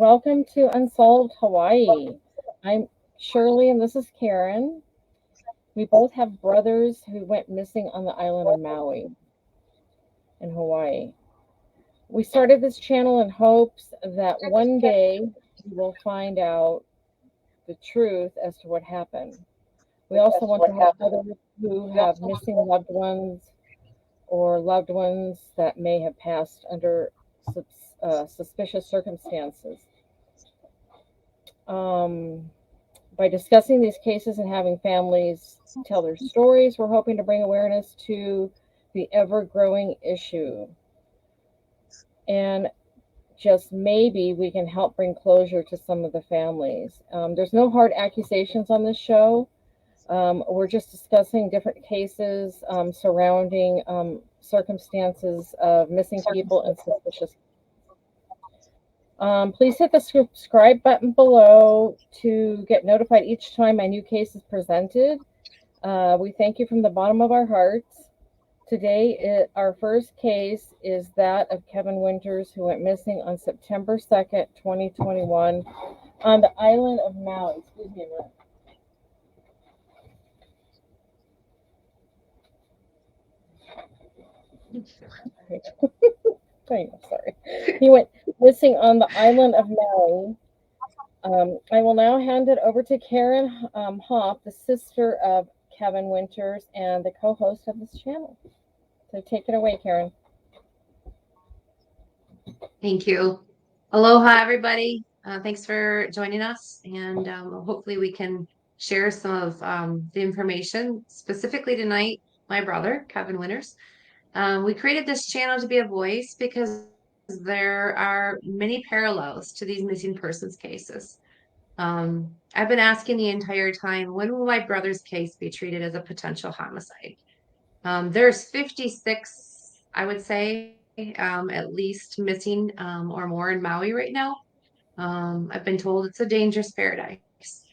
welcome to Unsolved Hawaii. I'm Shirley and this is Karen. We both have brothers who went missing on the island of Maui in Hawaii. We started this channel in hopes that one day we will find out the truth as to what happened. We also want to help others who have missing loved ones or loved ones that may have passed under suspicious circumstances. Um, by discussing these cases and having families tell their stories, we're hoping to bring awareness to the ever growing issue. And just maybe we can help bring closure to some of the families. There's no hard accusations on this show. We're just discussing different cases surrounding circumstances of missing people and suspicious. Please hit the subscribe button below to get notified each time a new case is presented. We thank you from the bottom of our hearts. Today, our first case is that of Kevin Winters, who went missing on September 2nd, 2021, on the island of Maui. Excuse me a minute. I'm sorry. He went missing on the island of Maui. I will now hand it over to Karen Hoff, the sister of Kevin Winters and the co-host of this channel. So take it away, Karen. Thank you. Aloha, everybody. Thanks for joining us. And hopefully we can share some of the information. Specifically tonight, my brother, Kevin Winters. We created this channel to be a voice because there are many parallels to these missing persons cases. I've been asking the entire time, when will my brother's case be treated as a potential homicide? There's 56, I would say, at least missing or more in Maui right now. I've been told it's a dangerous paradise.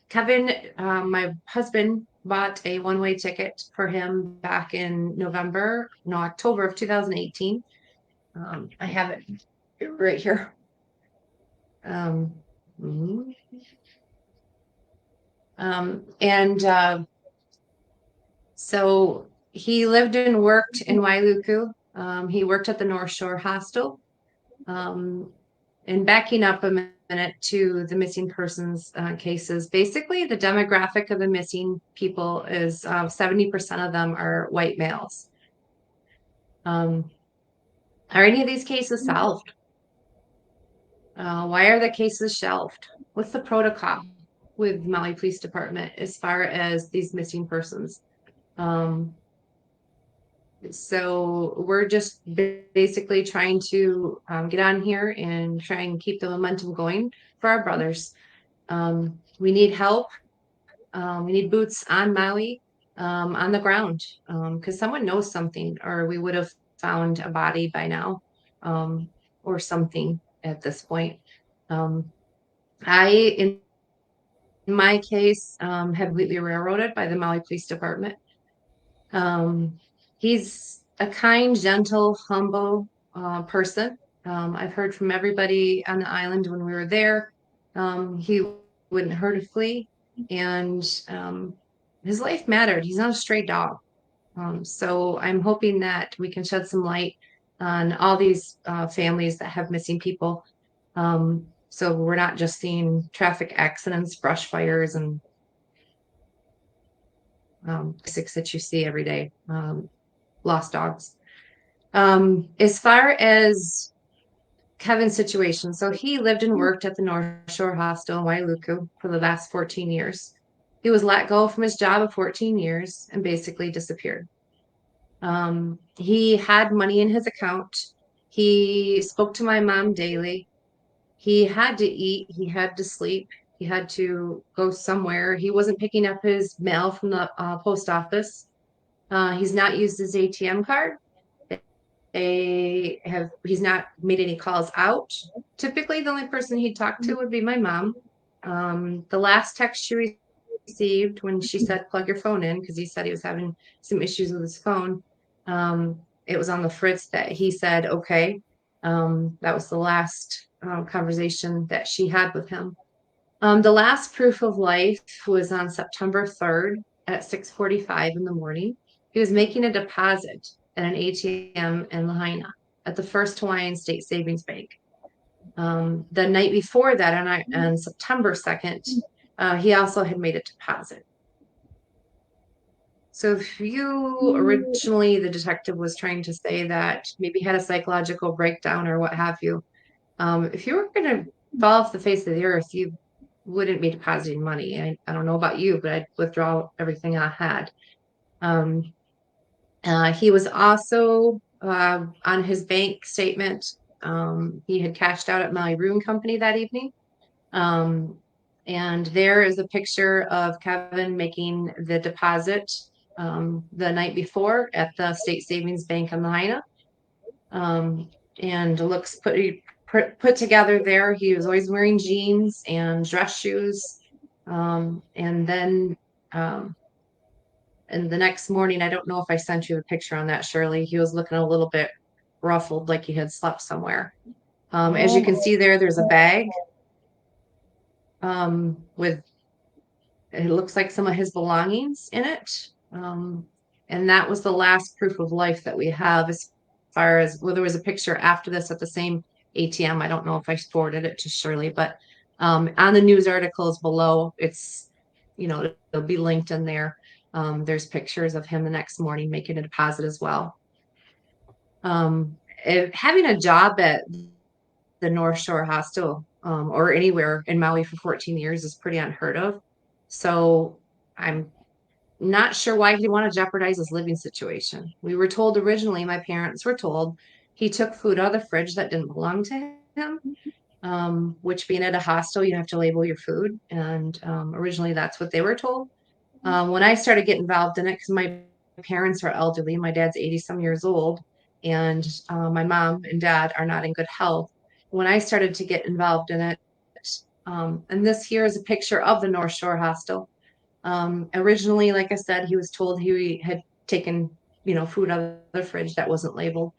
Kevin, my husband, bought a one-way ticket for him back in October of 2018. I have it right here. So he lived and worked in Wailuku. He worked at the North Shore Hostel. And backing up a minute to the missing persons cases, basically the demographic of the missing people is 70% of them are white males. Are any of these cases solved? Why are the cases shelved? What's the protocol with Maui Police Department as far as these missing persons? So we're just basically trying to get on here and try and keep the momentum going for our brothers. We need help. We need boots on Maui, on the ground, because someone knows something, or we would have found a body by now, or something at this point. In my case, have completely railroaded by the Maui Police Department. He's a kind, gentle, humble person. I've heard from everybody on the island when we were there. He wouldn't hurt a flea, and his life mattered. He's not a stray dog. So I'm hoping that we can shed some light on all these families that have missing people. So we're not just seeing traffic accidents, brush fires, and basics that you see every day, lost dogs. As far as Kevin's situation, so he lived and worked at the North Shore Hostel in Wailuku for the last 14 years. He was let go from his job of 14 years and basically disappeared. He had money in his account. He spoke to my mom daily. He had to eat. He had to sleep. He had to go somewhere. He wasn't picking up his mail from the post office. He's not used his ATM card. He's not made any calls out. Typically, the only person he'd talk to would be my mom. The last text she received when she said, plug your phone in, because he said he was having some issues with his phone. It was on the fritz that he said, okay. That was the last conversation that she had with him. The last proof of life was on September 3rd at 6:45 in the morning. He was making a deposit at an ATM in Lahaina at the First Hawaiian State Savings Bank. The night before that, on September 2nd, he also had made a deposit. So if you originally, the detective was trying to say that maybe had a psychological breakdown or what have you, if you were going to fall off the face of the earth, you wouldn't be depositing money. I don't know about you, but I'd withdraw everything I had. Um, he was also on his bank statement. He had cashed out at Maui Company that evening. Um, and there is a picture of Kevin making the deposit the night before at the State Savings Bank in Lahaina. And looks put together there. He was always wearing jeans and dress shoes. And then and the next morning, I don't know if I sent you a picture on that, Shirley. He was looking a little bit ruffled, like he had slept somewhere. As you Oh, can see there, there's a bag with, it looks like some of his belongings in it. And that was the last proof of life that we have as far as, well, there was a picture after this at the same ATM. I don't know if I forwarded it to Shirley, but on the news articles below, it's, it'll be linked in there. There's pictures of him the next morning making a deposit as well. Having a job at the North Shore Hostel or anywhere in Maui for 14 years is pretty unheard of. So I'm not sure why he'd want to jeopardize his living situation. We were told originally, my parents were told, he took food out of the fridge that didn't belong to him, which being at a hostel, you have to label your food. And originally that's what they were told. When I started getting involved in it, because my parents are elderly, my dad's 80 some years old, and my mom and dad are not in good health. When I started to get involved in it, and this here is a picture of the North Shore Hostel. Originally, like I said, he was told he had taken, food out of the fridge that wasn't labeled.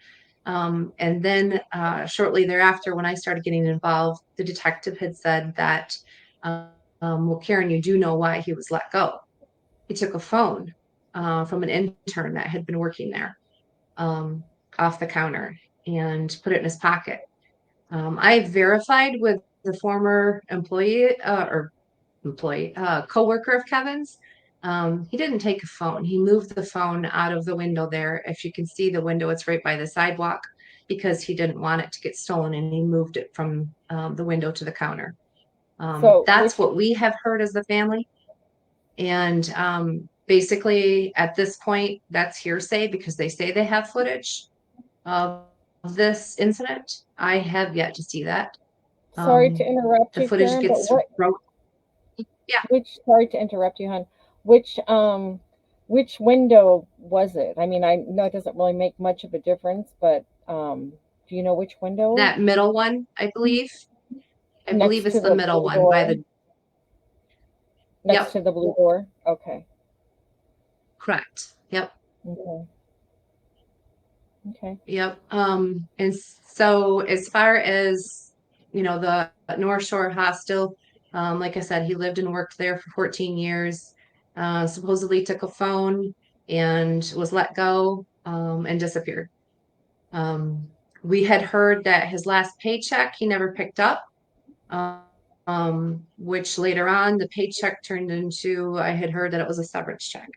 And then shortly thereafter, when I started getting involved, the detective had said that, well, Karen, you do know why he was let go. He took a phone from an intern that had been working there off the counter and put it in his pocket. I verified with the former coworker of Kevin's. He didn't take a phone. He moved the phone out of the window there. If you can see the window, it's right by the sidewalk because he didn't want it to get stolen and he moved it from the window to the counter. so That's which what we have heard as the family. And basically, at this point, that's hearsay because they say they have footage of this incident. I have yet to see that. sorry to interrupt The you, footage Karen, but gets broke. Yeah, sorry to interrupt you, hon. Which which window was it? I mean, I know it doesn't really make much of a difference, but do you know which window? that middle one, I believe. I believe Next it's to the the middle blue one by door. the, Next yep, to the blue door. Okay. correct. Yep. Okay. Okay. Yep. And so as far as, the North Shore Hostel, like I said, he lived and worked there for 14 years, supposedly took a phone and was let go, and disappeared. Um, we had heard that his last paycheck he never picked up, which later on the paycheck turned into, I had heard that it was a severance check.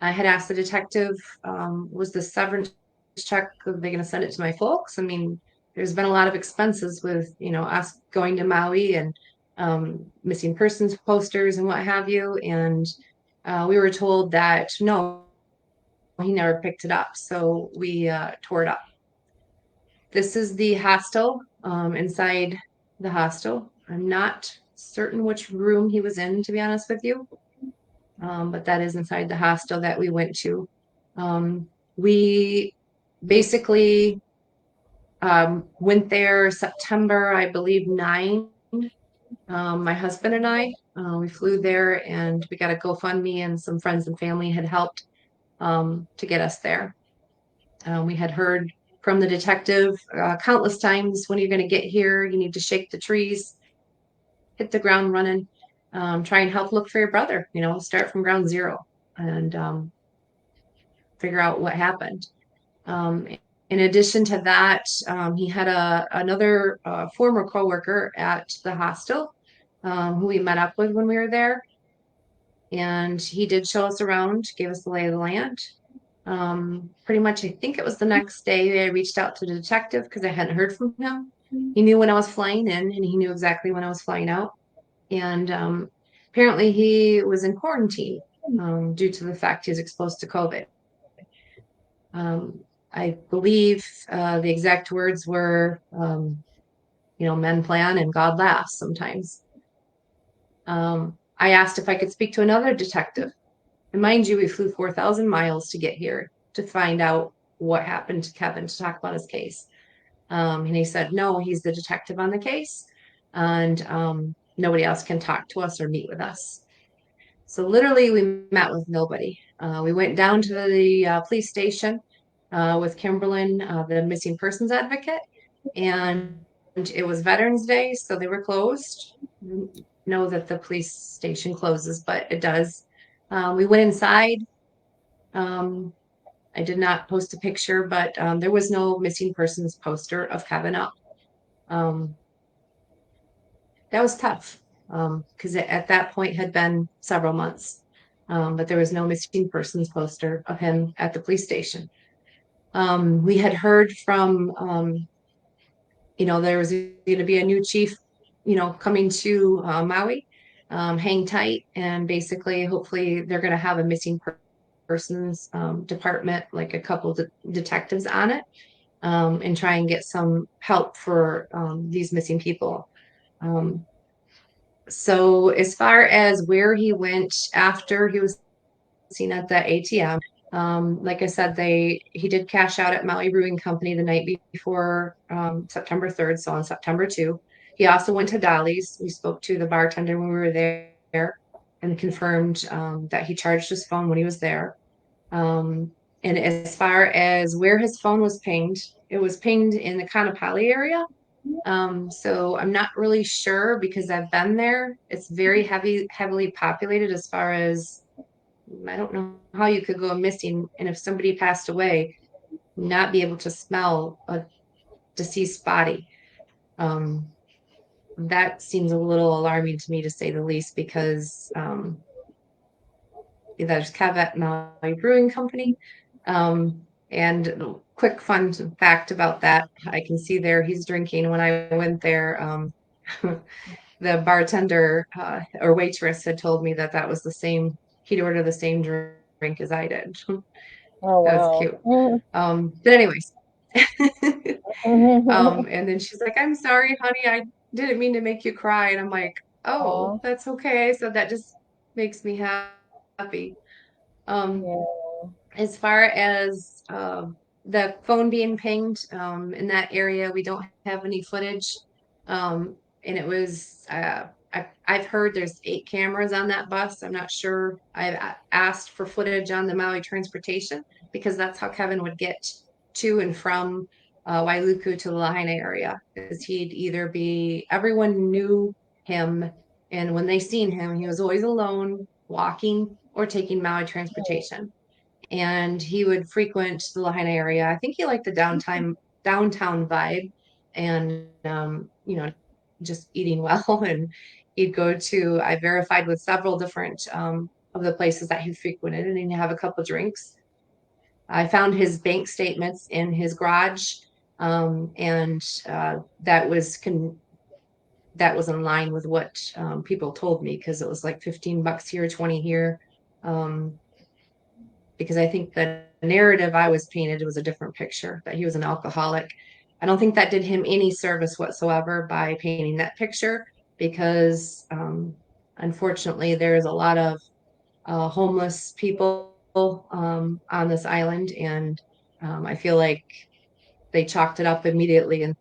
I had asked the detective, was the severance check, are they going to send it to my folks? I mean, there's been a lot of expenses with, us going to Maui and missing persons posters and what have you. And we were told that no, he never picked it up. So we tore it up. This is the hostel, inside the hostel. I'm not certain which room he was in, to be honest with you. But that is inside the hostel that we went to. We basically went there September, I believe, 9. My husband and I, we flew there and we got a GoFundMe and some friends and family had helped to get us there. We had heard from the detective countless times, when you're going to get here, you need to shake the trees, hit the ground running, try and help look for your brother, start from ground zero and figure out what happened. Um, in addition to that, he had another former coworker at the hostel who we met up with when we were there. And he did show us around, gave us the lay of the land. Pretty much, I think it was the next day I reached out to the detective because I hadn't heard from him. He knew when I was flying in and he knew exactly when I was flying out. And apparently he was in quarantine due to the fact he was exposed to COVID. I believe the exact words were, men plan and God laughs sometimes. I asked if I could speak to another detective. And mind you, we flew 4,000 miles to get here to find out what happened to Kevin to talk about his case. And he said, no, he's the detective on the case. And nobody else can talk to us or meet with us. So literally, we met with nobody. We went down to the police station with Kimberlyn, the missing persons advocate, and it was Veterans Day, so they were closed. Know that the police station closes, but it does. We went inside. I did not post a picture, but there was no missing persons poster of Kevin up. That was tough because at that point had been several months, but there was no missing persons poster of him at the police station. We had heard from, there was going to be a new chief, coming to Maui. Hang tight, and basically, hopefully, they're going to have a missing persons department, like a couple of detectives on it, and try and get some help for these missing people. So as far as where he went after he was seen at the ATM, like I said, he did cash out at Maui Brewing Company the night before September 3rd, so on September 2. He also went to Dolly's. We spoke to the bartender when we were there and confirmed that he charged his phone when he was there. And as far as where his phone was pinged, it was pinged in the Kanapali area. So I'm not really sure because I've been there. It's very heavily populated as far as I don't know how you could go missing. And if somebody passed away, not be able to smell a deceased body. That seems a little alarming to me, to say the least, because there's Caveat Maui Brewing Company. And quick fun fact about that, I can see there he's drinking. When I went there, the bartender or waitress had told me that was the same, he'd order the same drink as I did. Oh, That was wow. cute. But anyways, and then she's like, I'm sorry, honey, I didn't mean to make you cry. And I'm like, oh, Aw, that's okay. So that just makes me happy. Um, yeah. as far as the phone being pinged in that area, we don't have any footage. And it was, I've heard there's 8 cameras on that bus. I'm not sure. I've asked for footage on the Maui transportation because that's how Kevin would get to and from Wailuku to the Lahaina area. Because he'd either be, everyone knew him, and when they seen him, he was always alone, walking or taking Maui transportation. And he would frequent the Lahaina area. I think he liked the downtown vibe, and just eating well. And he'd go to, I verified with several different of the places that he frequented, and he'd have a couple drinks. I found his bank statements in his garage, and that was in line with what people told me, because it was like $15 here, 20 here. Because I think the narrative I was painted was a different picture, that he was an alcoholic. I don't think that did him any service whatsoever by painting that picture, because unfortunately there's a lot of homeless people on this island, and I feel like they chalked it up immediately and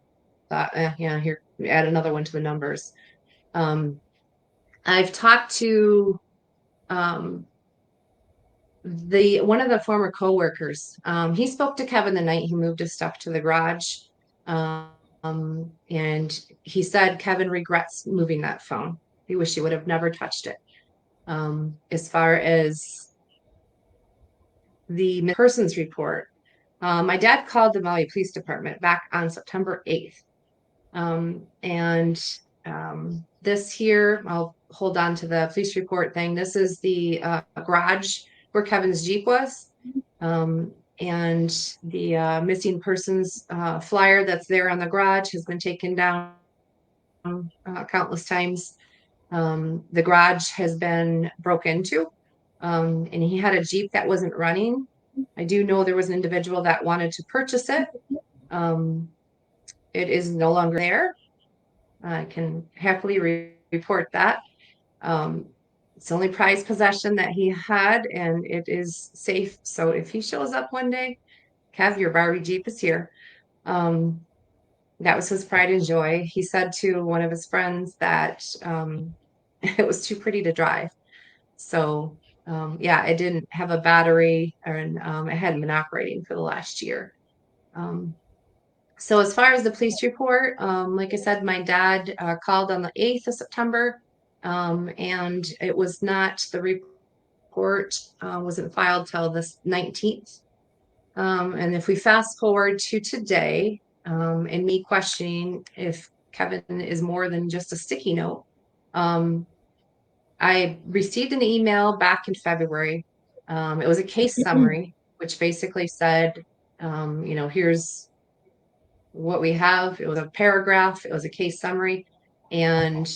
thought, yeah, here, add another one to the numbers. Um, I've talked to um, one of the former coworkers, he spoke to Kevin the night he moved his stuff to the garage. And he said Kevin regrets moving that phone. He wished he would have never touched it. As far as the persons report, my dad called the Maui Police Department back on September 8th. This here, I'll hold on to the police report thing. This is the garage where Kevin's Jeep was. And the missing persons flyer that's there on the garage has been taken down countless times. The garage has been broke into, and he had a Jeep that wasn't running. I do know there was an individual that wanted to purchase it. It is no longer there. I can happily report that. It's the only prized possession that he had, and it is safe. So if he shows up one day, Kev, your Barbie Jeep is here. That was his pride and joy. He said to one of his friends that it was too pretty to drive. So yeah, it didn't have a battery, and it hadn't been operating for the last year. So as far as the police report, like I said, my dad called on the 8th of September, and it was not, the report wasn't filed till the 19th. And if we fast forward to today, and me questioning if Kevin is more than just a sticky note, I received an email back in February. It was a case summary, which basically said, here's what we have. It was a paragraph. It was a case summary, and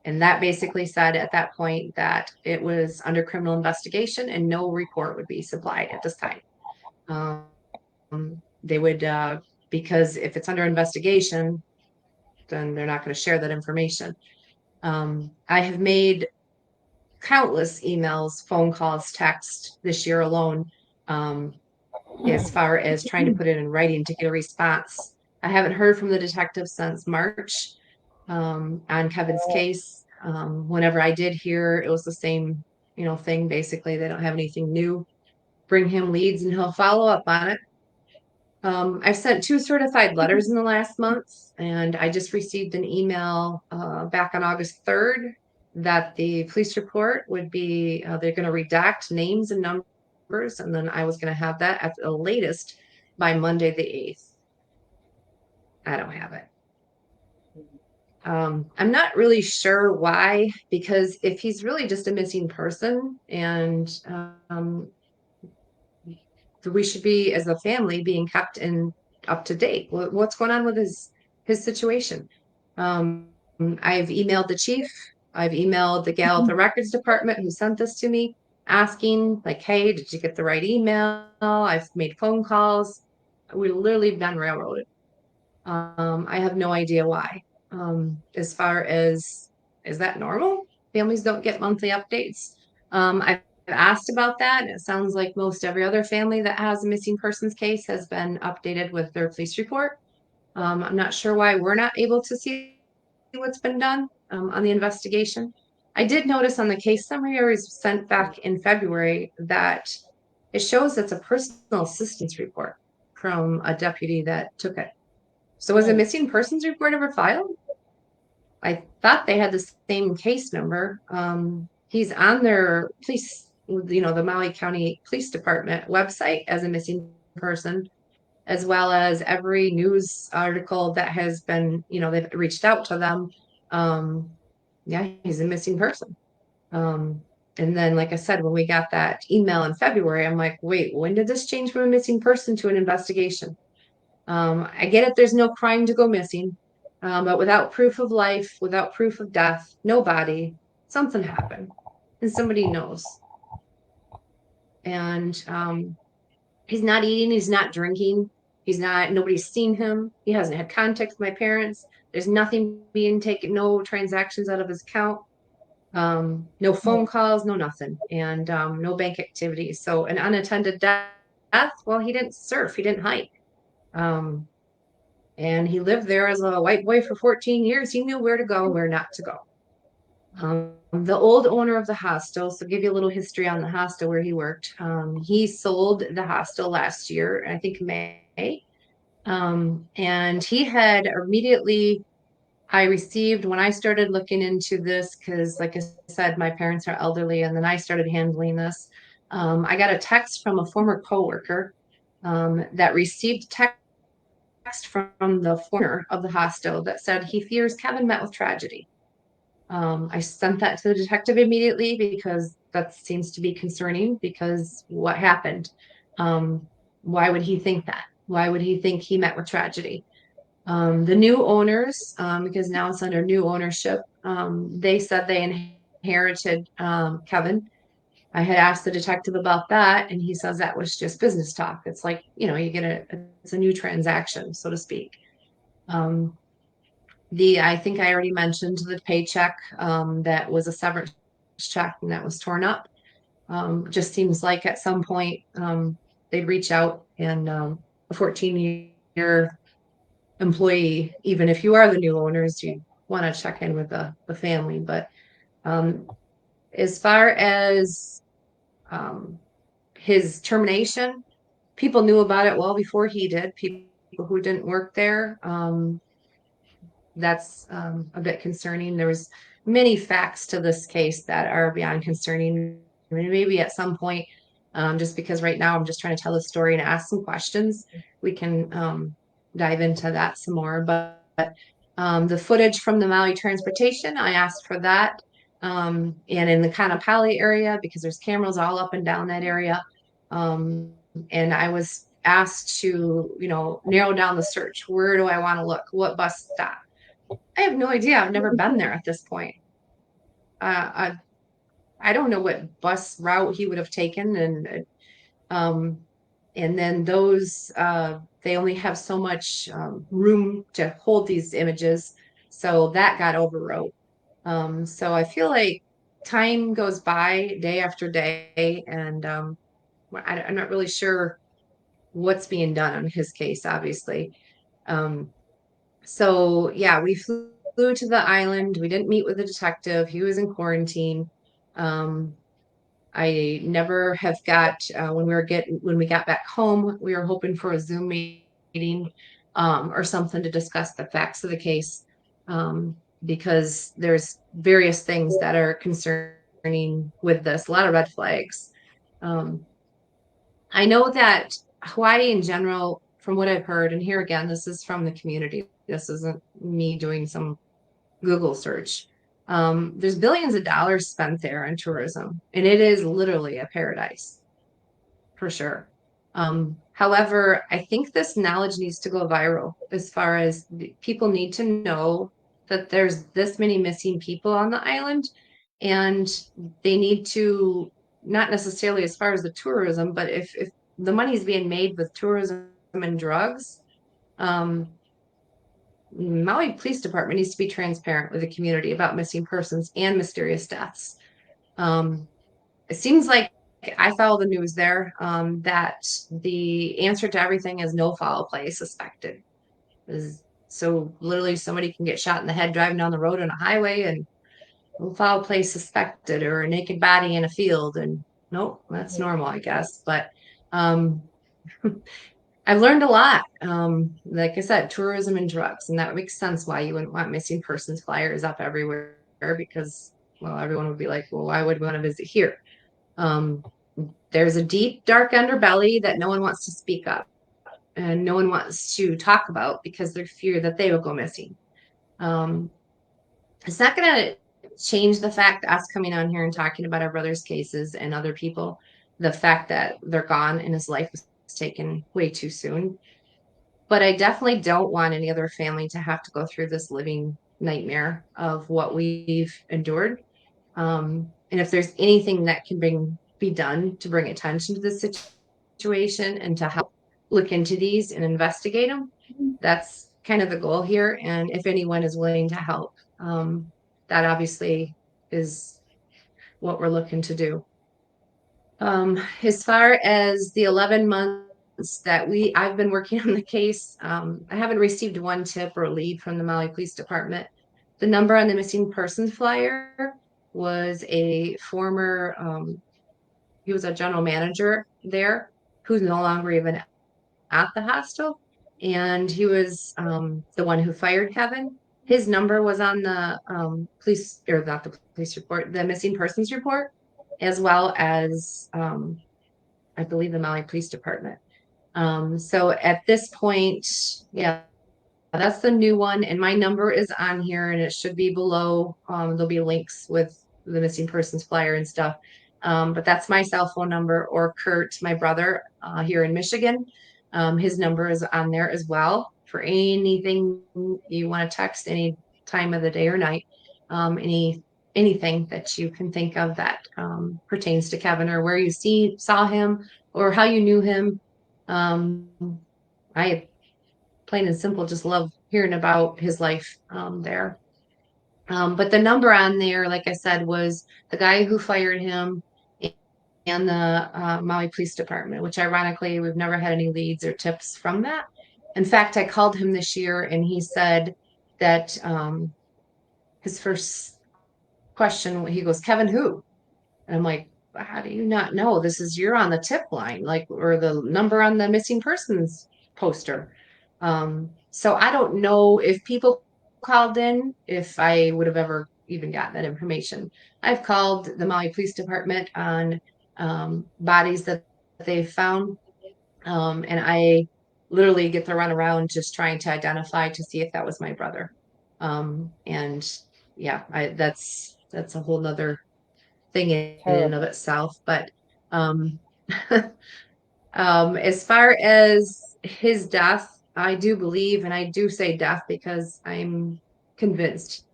that basically said at that point that it was under criminal investigation and no report would be supplied at this time. They would, because if it's under investigation, then they're not going to share that information. I have made countless emails, phone calls, text this year alone, as far as trying to put it in writing to get a response. I haven't heard from the detective since March on Kevin's case. Whenever I did hear, it was the same, thing. Basically, they don't have anything new. Bring him leads and he'll follow up on it. I've sent 2 certified letters in the last month, and I just received an email back on August 3rd that the police report would be, they're going to redact names and numbers, and then I was going to have that at the latest by Monday the 8th. I don't have it. I'm not really sure why, because if he's really just a missing person, and we should be, as a family, being kept in up to date. What's going on with his situation? I've emailed the chief. I've emailed the gal at the records department who sent this to me, asking like, hey, did you get the right email? I've made phone calls. We've literally been railroaded. I have no idea why. As far as, is that normal? Families don't get monthly updates. I've asked about that. It sounds like most every other family that has a missing persons case has been updated with their police report. I'm not sure why we're not able to see what's been done on the investigation. I did notice on the case summary I was sent back in February that it shows it's a personal assistance report from a deputy that took it. So was a missing persons report ever filed? I thought they had the same case number. He's on their police, the Maui County Police Department website as a missing person, as well as every news article that has been, they've reached out to them. Yeah, he's a missing person. And then, like I said, when we got that email in February, I'm like, wait, when did this change from a missing person to an investigation? I get it, there's no crime to go missing, but without proof of life, without proof of death, no body, something happened, and somebody knows. And he's not eating, he's not drinking, nobody's seen him, he hasn't had contact with my parents, there's nothing being taken, no transactions out of his account, no phone calls, no nothing, and no bank activities. So an unattended death, well, he didn't surf, he didn't hike. And he lived there as a white boy for 14 years. He knew where to go and where not to go. The old owner of the hostel, so give you a little history on the hostel where he worked. He sold the hostel last year, I think May. And he had immediately, I received when I started looking into this, because like I said, my parents are elderly, and then I started handling this. I got a text from a former coworker that received text from the owner of the hostel that said he fears Kevin met with tragedy. I sent that to the detective immediately because that seems to be concerning, because what happened? Um, why would he think that? Why would he think he met with tragedy? The new owners, because now it's under new ownership, they said they inherited Kevin. I had asked the detective about that, and he says that was just business talk. It's like, you get it's a new transaction, so to speak. Um, I think I already mentioned the paycheck, that was a severance check and that was torn up. Just seems like at some point, they'd reach out, and a 14-year employee, even if you are the new owners, you want to check in with the family. But um, as far as um, his termination, people knew about it well before he did. People who didn't work there. That's a bit concerning. There was many facts to this case that are beyond concerning. I mean, maybe at some point, just because right now I'm just trying to tell the story and ask some questions, we can dive into that some more. But the footage from the Maui transportation, I asked for that. And in the Kanapali area, because there's cameras all up and down that area. And I was asked to, narrow down the search. Where do I want to look? What bus stop? I have no idea. I've never been there at this point. I I don't know what bus route he would have taken, um, and then those they only have so much room to hold these images, so that got overwrote. So I feel like time goes by day after day, and I'm not really sure what's being done on his case, obviously. Um, So yeah, we flew to the island. We didn't meet with the detective. He was in quarantine. Um, I never have got when we got back home, we were hoping for a Zoom meeting or something to discuss the facts of the case, because there's various things that are concerning with this, a lot of red flags. Um, I know that Hawaii in general, from what I've heard, and here again, this is from the community. This isn't me doing some Google search. There's billions of dollars spent there on tourism, and it is literally a paradise for sure. However, I think this knowledge needs to go viral, as far as people need to know that there's this many missing people on the island, and they need to, not necessarily as far as the tourism, but if the money is being made with tourism and drugs, um, Maui Police Department needs to be transparent with the community about missing persons and mysterious deaths. Um, it seems like I follow the news there, that the answer to everything is no foul play suspected. So literally somebody can get shot in the head driving down the road on a highway, and no foul play suspected, or a naked body in a field, and nope, that's normal, I guess. But um, I've learned a lot. Like I said, tourism and drugs, and that makes sense why you wouldn't want missing persons flyers up everywhere, because, well, everyone would be like, well, why would we want to visit here? Um, there's a deep, dark underbelly that no one wants to speak up, and no one wants to talk about, because they fear that they will go missing. Um, it's not going to change the fact that us coming on here and talking about our brother's cases and other people, the fact that they're gone and his life was taken way too soon. But I definitely don't want any other family to have to go through this living nightmare of what we've endured. And if there's anything that can be done to bring attention to this situation and to help look into these and investigate them, that's kind of the goal here. And if anyone is willing to help, that obviously is what we're looking to do. As far as the 11 months that I've been working on the case, I haven't received one tip or lead from the Maui Police Department. The number on the missing persons flyer was a former, he was a general manager there who's no longer even at the hostel. And he was the one who fired Kevin. His number was on the police, or not the police report, the missing persons report, as well as I believe the Maui Police Department. So at this point, yeah, that's the new one, and my number is on here, and it should be below. There'll be links with the missing persons flyer and stuff. But that's my cell phone number, or Kurt, my brother, here in Michigan. His number is on there as well for anything you want to text any time of the day or night. Anything that you can think of that pertains to Kevin, or where you saw him, or how you knew him. Um, I plain and simple just love hearing about his life there. But the number on there, like I said, was the guy who fired him and the Maui Police Department, which ironically, we've never had any leads or tips from that. In fact, I called him this year and he said that his first question, he goes, Kevin, who? And I'm like, how do you not know? You're on the tip line, like, or the number on the missing persons poster. So I don't know if people called in, if I would have ever even gotten that information. I've called the Maui Police Department on bodies that they've found. And I literally get to run around just trying to identify to see if that was my brother. And yeah, that's a whole nother thing in and of Terrible. itself. But um, as far as his death, I do believe, and I do say death because I'm convinced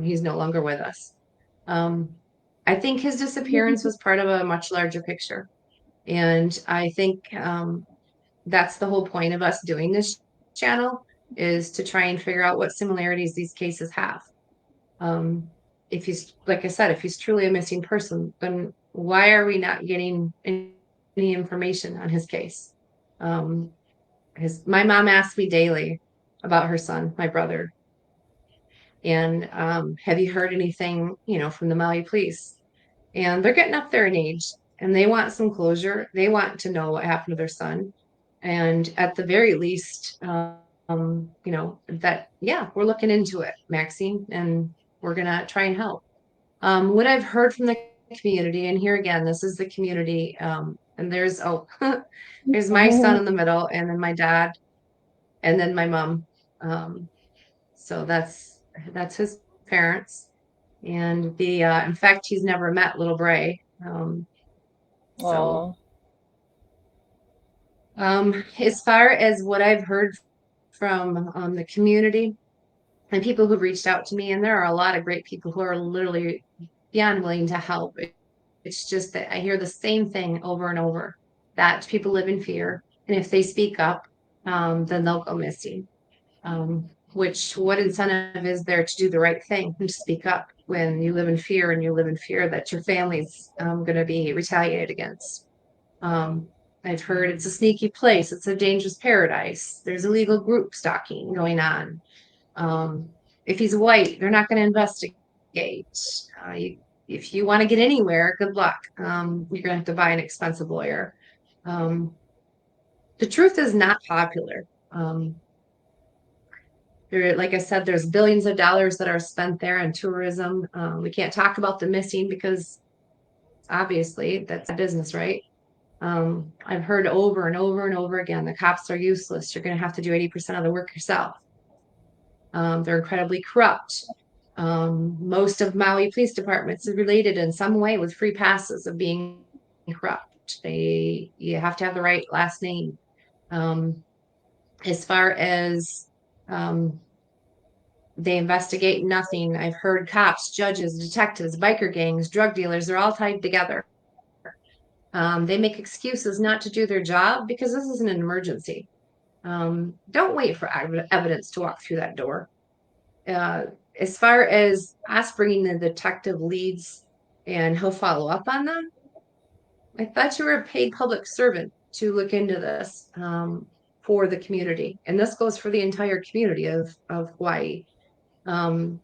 he's no longer with us. Um, I think his disappearance was part of a much larger picture. And I think that's the whole point of us doing this channel, is to try and figure out what similarities these cases have. Um, if he's, like I said, if he's truly a missing person, then why are we not getting any information on his case? My mom asks me daily about her son, my brother, and have you heard anything, from the Maui police? And they're getting up there in age, and they want some closure. They want to know what happened to their son, and at the very least, that yeah, we're looking into it, Maxine, and we're gonna try and help. What I've heard from the community, and here again, this is the community, and there's my son in the middle, and then my dad, and then my mom. Um, so that's his parents, and in fact, he's never met little Bray. So Oh, as far as what I've heard from the community and people who've reached out to me, and there are a lot of great people who are literally beyond willing to help. It's just that I hear the same thing over and over, that people live in fear, and if they speak up, then they'll go missing. Which, what incentive is there to do the right thing and to speak up when you live in fear, and you live in fear that your family's going to be retaliated against? Um, I've heard it's a sneaky place, it's a dangerous paradise, there's illegal group stalking going on. If he's white, they're not going to investigate. If you want to get anywhere, good luck. You're going to have to buy an expensive lawyer. Um, the truth is not popular. Like I said, there's billions of dollars that are spent there on tourism. We can't talk about the missing because obviously that's a business, right? I've heard over and over and over again, the cops are useless. You're going to have to do 80% of the work yourself. They're incredibly corrupt. Most of Maui police departments is related in some way with free passes of being corrupt. You have to have the right last name. As far as they investigate nothing. I've heard cops, judges, detectives, biker gangs, drug dealers, they're all tied together. They make excuses not to do their job because this isn't an emergency. Don't wait for evidence to walk through that door. As far as us bringing the detective leads and he'll follow up on them, I thought you were a paid public servant to look into this for the community. And this goes for the entire community of Hawaii. Um,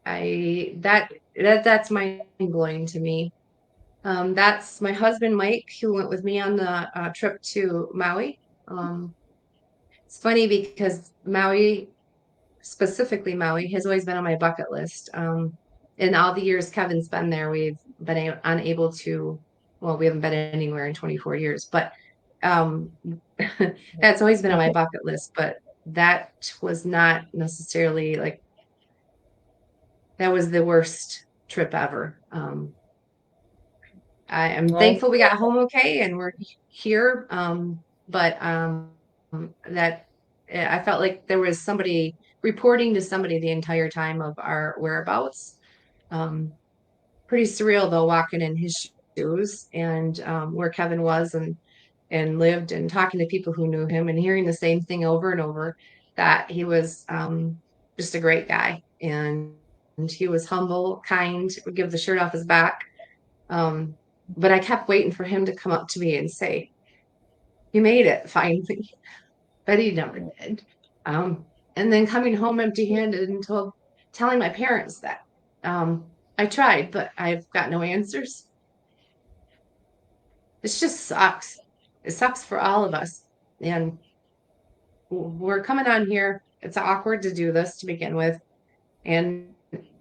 That's mind blowing to me. That's my husband Mike, who went with me on the trip to Maui. Um, it's funny because Maui, specifically Maui, has always been on my bucket list. In all the years Kevin's been there, we've been unable to. Well, we haven't been anywhere in 24 years, but um, that's always been on my bucket list. But that was not necessarily like that was the worst trip ever. I am I'm thankful we got home okay and we're here. But that I felt like there was somebody reporting to somebody the entire time of our whereabouts. Um, Pretty surreal though, walking in his shoes and where Kevin was and lived and talking to people who knew him and hearing the same thing over and over that he was just a great guy and he was humble, kind, would give the shirt off his back. Um, but I kept waiting for him to come up to me and say, "You made it finally," but he never did. Um, and then coming home empty-handed and telling my parents that I tried, but I've got no answers. It just sucks. It sucks for all of us. And we're coming on here. It's awkward to do this to begin with. And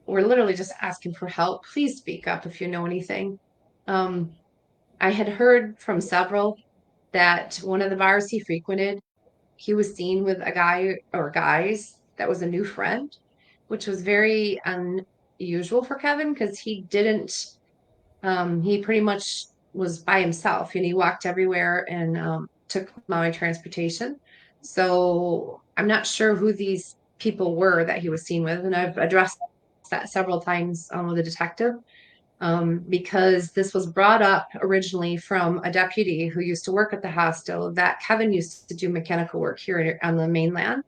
we're literally just asking for help. Please speak up if you know anything. Um, I had heard from several that one of the bars he frequented, he was seen with a guy or guys that was a new friend, which was very unusual for Kevin because he pretty much was by himself and he walked everywhere and took Maui transportation. So I'm not sure who these people were that he was seen with. And I've addressed that several times with the detective because this was brought up originally from a deputy who used to work at the hostel that Kevin used to do mechanical work here on the mainland.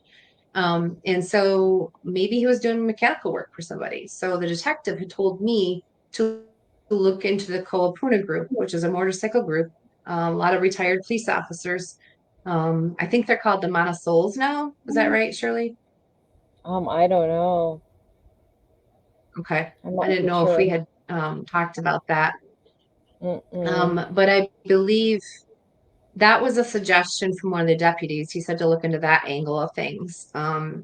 And so maybe he was doing mechanical work for somebody. So the detective had told me to look into the Koapuna group, which is a motorcycle group, a lot of retired police officers. I think they're called the Mana Souls now. Is that right, Shirley? I don't know. Okay. I'm I not didn't too know if we sure. had talked about that. Mm-mm. But I believe that was a suggestion from one of the deputies. He said to look into that angle of things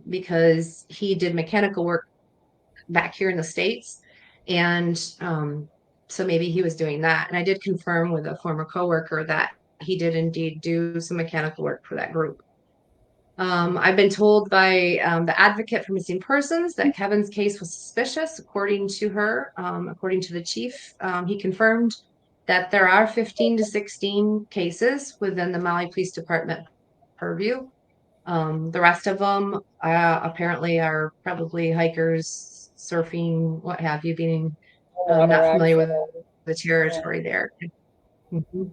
because he did mechanical work back here in the States. And so maybe he was doing that. And I did confirm with a former coworker that he did indeed do some mechanical work for that group. I've been told by the advocate for missing persons that Kevin's case was suspicious, according to her. According to the chief, he confirmed that there are 15 to 16 cases within the Maui Police Department purview. The rest of them apparently are probably hikers, surfing, what have you, being Water not familiar with accident. the Yeah. territory there. Mhm.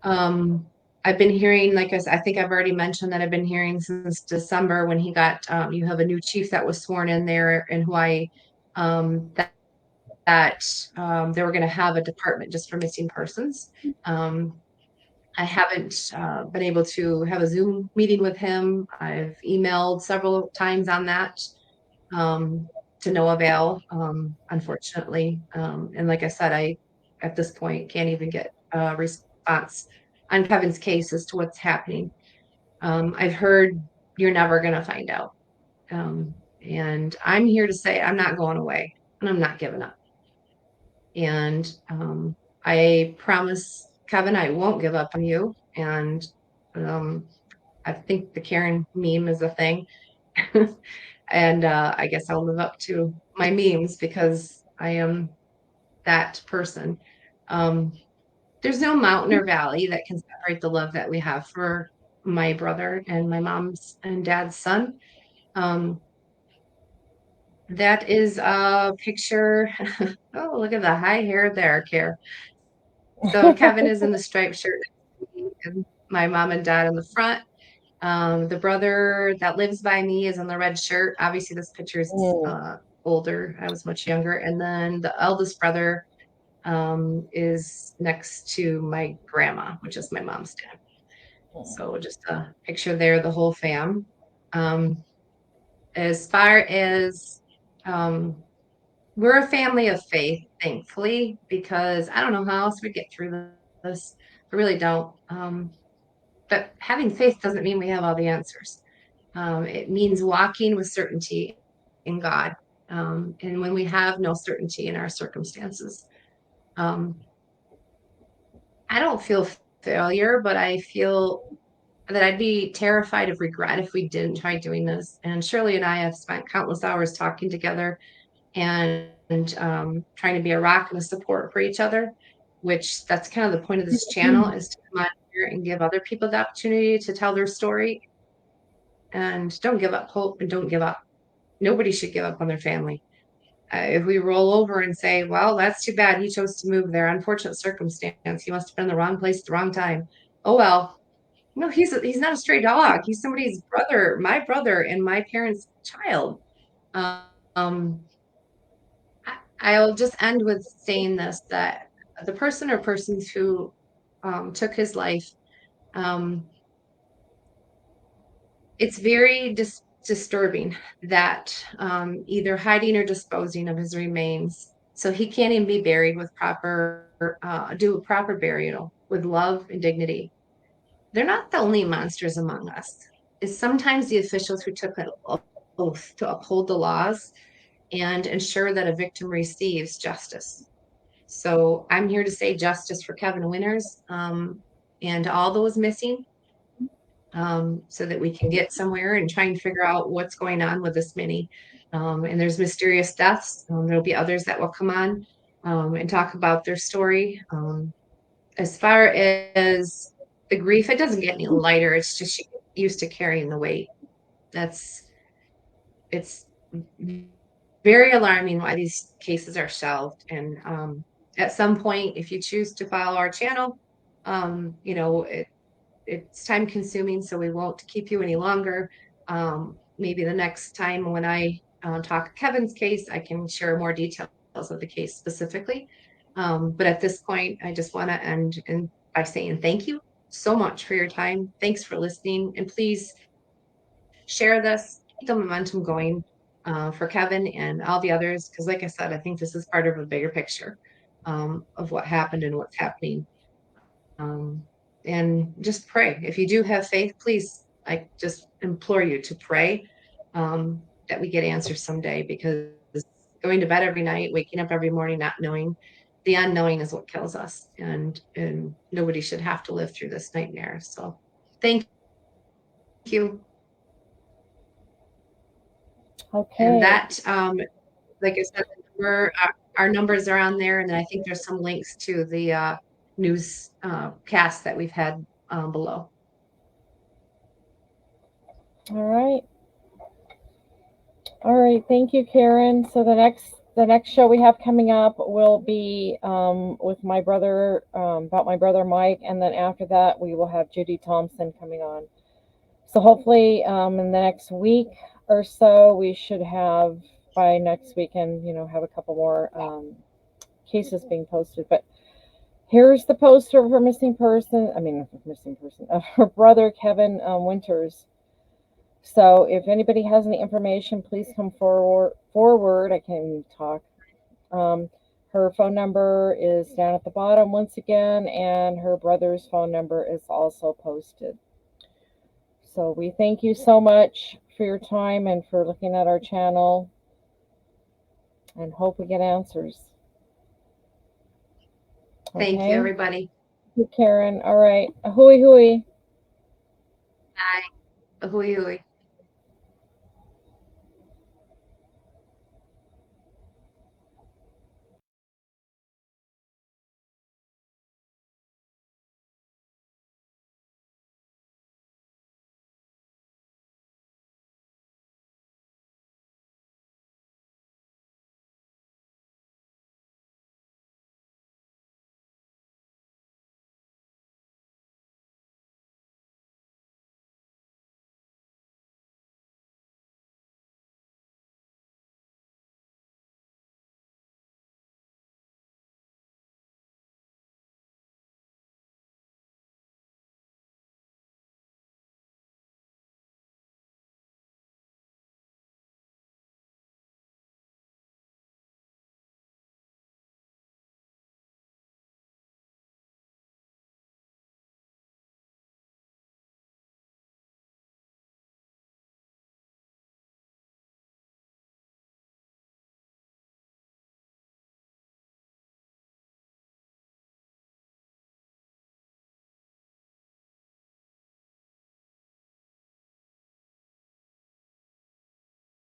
Um, I've been hearing, like I think I've already mentioned that I've been hearing since December when he got, you have a new chief that was sworn in there in Hawaii, that, they were going to have a department just for missing persons. Um, I haven't been able to have a Zoom meeting with him. I've emailed several times on that um, to no avail, unfortunately. And like I said, I at this point can't even get a response on Kevin's case as to what's happening. I've heard you're never going to find out. And I'm here to say I'm not going away and I'm not giving up. And I promise, Kevin, I won't give up on you. And um, I think the Karen meme is a thing. And I guess I'll live up to my memes because I am that person. Um, there's no mountain or valley that can separate the love that we have for my brother and my mom's and dad's son. Um, that is a picture. Oh, look at the high hair there, Care. So Kevin is in the striped shirt, and my mom and dad in the front. The brother that lives by me is in the red shirt. Obviously, this picture is Mm. older. I was much younger. And then the eldest brother is next to my grandma, which is my mom's dad. So just a picture there, the whole fam. Um, as far as we're a family of faith, thankfully, because I don't know how else we'd get through this. I really don't. But having faith doesn't mean we have all the answers. It means walking with certainty in God. And when we have no certainty in our circumstances, um, I don't feel failure, but I feel that I'd be terrified of regret if we didn't try doing this. And Shirley and I have spent countless hours talking together and trying to be a rock and a support for each other, which that's kind of the point of this channel, is to come on here and give other people the opportunity to tell their story. And don't give up hope, and don't give up. Nobody should give up on their family. If we roll over and say, well, that's too bad, he chose to move there, unfortunate circumstance, he must have been in the wrong place at the wrong time. Oh well. No, he's not a stray dog. He's somebody's brother, my brother, and my parents' child. Um, I'll just end with saying this, that the person or persons who took his life, um, it's very disturbing that either hiding or disposing of his remains, so he can't even be buried with do a proper burial with love and dignity. They're not the only monsters among us. It's sometimes the officials who took an oath to uphold the laws and ensure that a victim receives justice. So I'm here to say justice for Kevin Winters, and all those missing, so that we can get somewhere and try and figure out what's going on with this mini. And there's mysterious deaths. There'll be others that will come on and talk about their story. As far as the grief, it doesn't get any lighter. It's just she gets used to carrying the weight. It's very alarming why these cases are shelved. And at some point, if you choose to follow our channel, it's time consuming, so we won't keep you any longer. Maybe the next time when I talk Kevin's case, I can share more details of the case specifically. But at this point, I just want to end by saying thank you so much for your time. Thanks for listening, and please share this, keep the momentum going for Kevin and all the others, because like I said, I think this is part of a bigger picture of what happened and what's happening. And just pray. If you do have faith, please, I just implore you to pray that we get answers someday, because going to bed every night, waking up every morning, not knowing, the unknowing is what kills us. And nobody should have to live through this nightmare. So thank you. Okay. And that, like I said, our numbers are on there. And then I think there's some links to the news cast that we've had below. All right. Thank you, Karen. So the next show we have coming up will be with my brother, about my brother Mike, and then after that we will have Judy Thompson coming on. So hopefully in the next week or so we should have, by next weekend, have a couple more cases being posted. But here's the poster of her her brother Kevin Winters. So if anybody has any information, please come forward. I can't even talk. Her phone number is down at the bottom once again, and her brother's phone number is also posted. So we thank you so much for your time and for looking at our channel, and hope we get answers. Thank you, everybody. Thank you, Karen. All right. Ahui hui. Bye. Ahui hui.